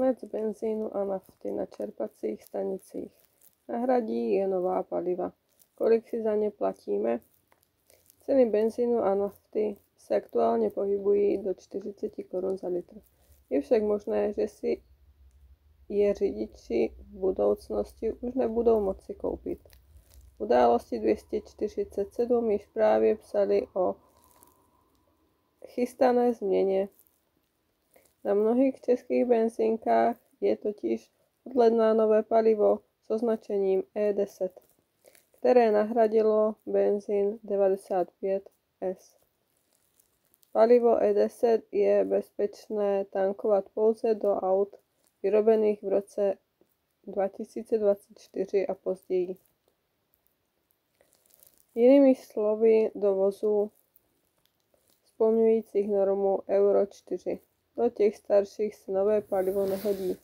Konec benzínu a nafty na čerpacích stanicích. Nahradí je nová paliva. Kolik si za ně platíme? Ceny benzínu a nafty se aktuálně pohybují do 40 korun za litr. Je však možné, že si je řidiči v budoucnosti už nebudou moci koupit. Události 247 již právě psali o chystané změně. Na mnohých českých benzínkách je totiž od ledna nové palivo s označením E10, které nahradilo benzín 95S. Palivo E10 je bezpečné tankovat pouze do aut vyrobených v roce 2024 a později. Jinými slovy, do vozů splňujících normu Euro 4. Do těch starších se nové palivo nehodí.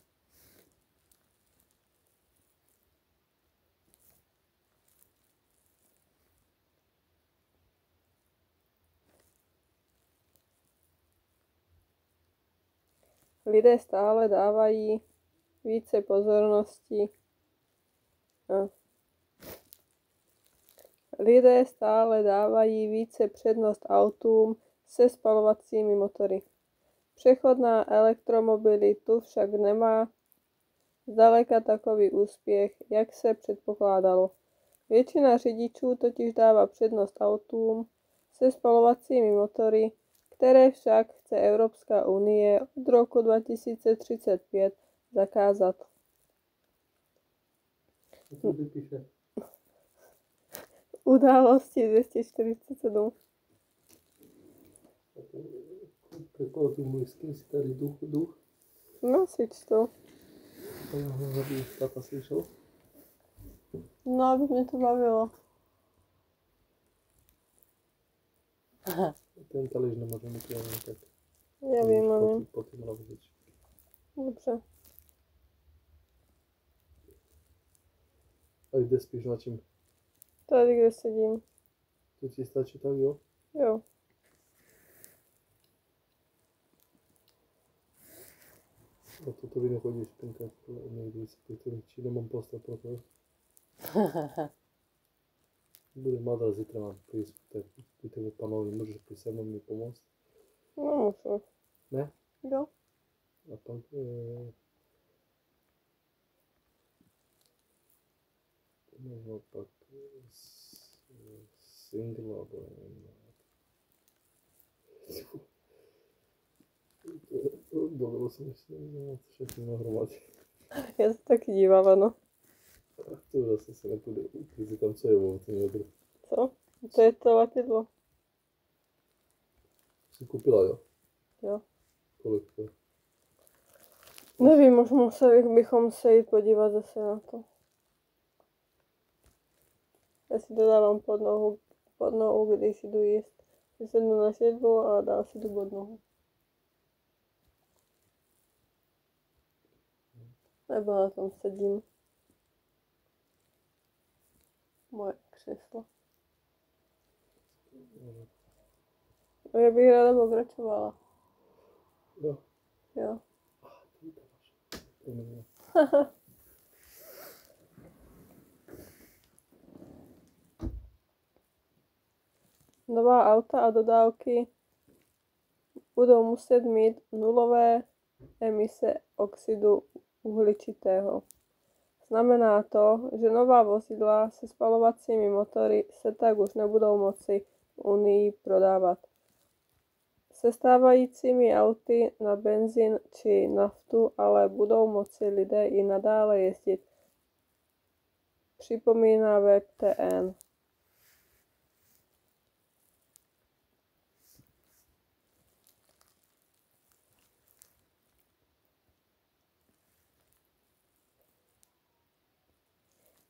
Lidé stále dávají více pozornosti přednost autům se spalovacími motory. Přechod na elektromobilitu však nemá zdaleka takový úspěch, jak se předpokládalo. Většina řidičů totiž dává přednost autům se spalovacími motory, které však chce Evropská unie od roku 2035 zakázat. Události 247. Preklad anglicky si tady duch. No, si čtu. Aby táta slyšel. No, aby mě to bavilo. Ten talíř nemůže mít jenom tak. Já vím. Potom hlavičky. Dobře. A kde spíš na čím? Tady, kde sedím. To ti stačí tak, jo? Jo. A toto vy nechodíš pinkat někdy si pěkně, či nemám postav pro to. Bude mladá zítra mám prísť, tak pýtemu pánovi, môžeš prísť sa mnou mi pomôcť? No, můžu. Ne? Jo. A pak možno pak single, alebo neviem. Dovolil som ešte všetkým nahromať. Já se taky dívala, no. To zase se nepůjde, když tam co je ten jodr. Co? To je to latidlo. Jsi koupila, jo? Jo. Kolik to? Nevím, už bychom se jít podívat zase na to. Já si to dávám pod nohu, když si jdu jíst. Si sednu na sedlu a dál si jdu pod nohu. Nebo na tom sedím. Moje křeslo. No, já bych ráda pokračovala. Jo. Jo. Nová auta a dodávky budou muset mít nulové emise oxidu uhličitého. Znamená to, že nová vozidla se spalovacími motory se tak už nebudou moci v Unii prodávat. Se stávajícími auty na benzín či naftu ale budou moci lidé i nadále jezdit, připomíná web TN.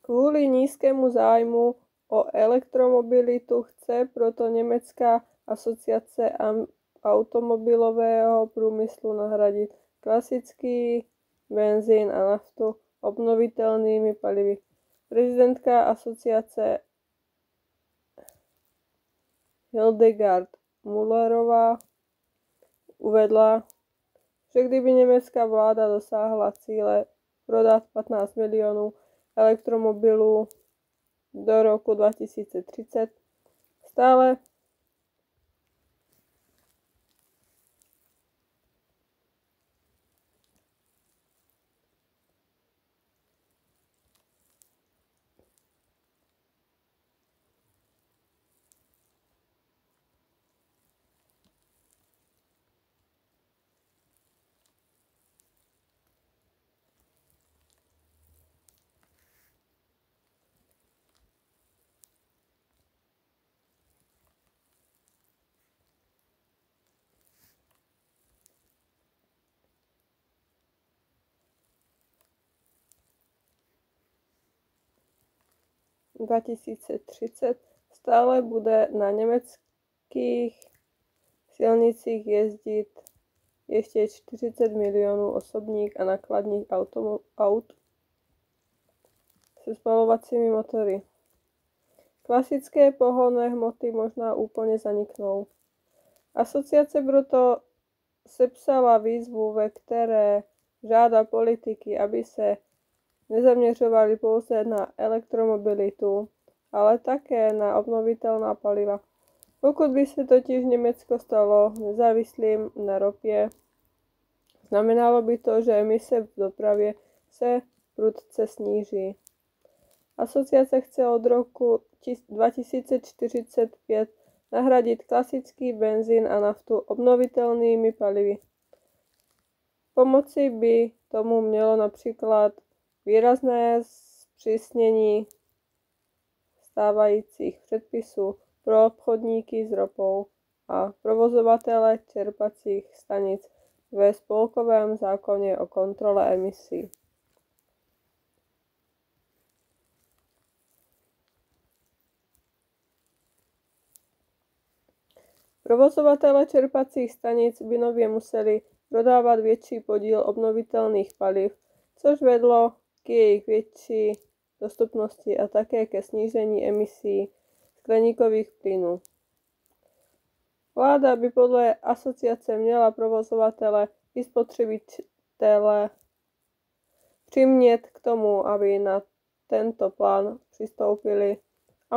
Kvůli nízkému zájmu o elektromobilitu chce proto Německá asociace automobilového průmyslu nahradit klasický benzín a naftu obnovitelnými palivy. Prezidentka asociace Hildegard Müllerová uvedla, že kdyby německá vláda dosáhla cíle prodat 15 milionů elektromobilů do roku 2030, stále v 2030 stále bude na německých silnicích jezdit ještě 40 milionů osobních a nákladních aut se spalovacími motory. Klasické pohonné hmoty možná úplně zaniknou. Asociace proto sepsala výzvu, ve které žádá politiky, aby se nezaměřovali pouze na elektromobilitu, ale také na obnovitelná paliva. Pokud by se totiž Německo stalo nezávislým na ropě, znamenalo by to, že emise v dopravě se prudce sníží. Asociace chce od roku 2045 nahradit klasický benzín a naftu obnovitelnými palivy. Pomoci by tomu mělo například výrazné zpřísnění stávajících předpisů pro obchodníky s ropou a provozovatele čerpacích stanic ve spolkovém zákoně o kontrole emisí. Provozovatele čerpacích stanic by nově museli prodávat větší podíl obnovitelných paliv, což vedlo k jejich větší dostupnosti a také ke snížení emisí skleníkových plynů. Vláda by podle asociace měla provozovatele i spotřebitele přimět k tomu, aby na tento plán přistoupili a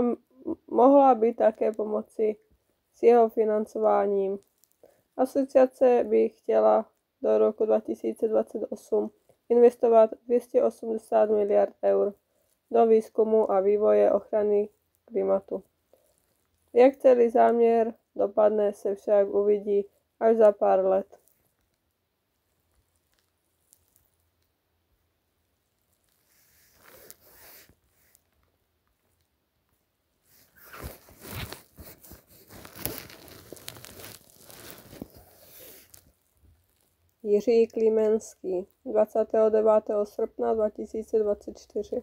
mohla by také pomoci s jeho financováním. Asociace by chtěla do roku 2028 investovat 280 miliard eur do výzkumu a vývoje ochrany klimatu. Jak celý záměr dopadne, se však uvidí až za pár let. Jiří Klimenský, 29. srpna 2024.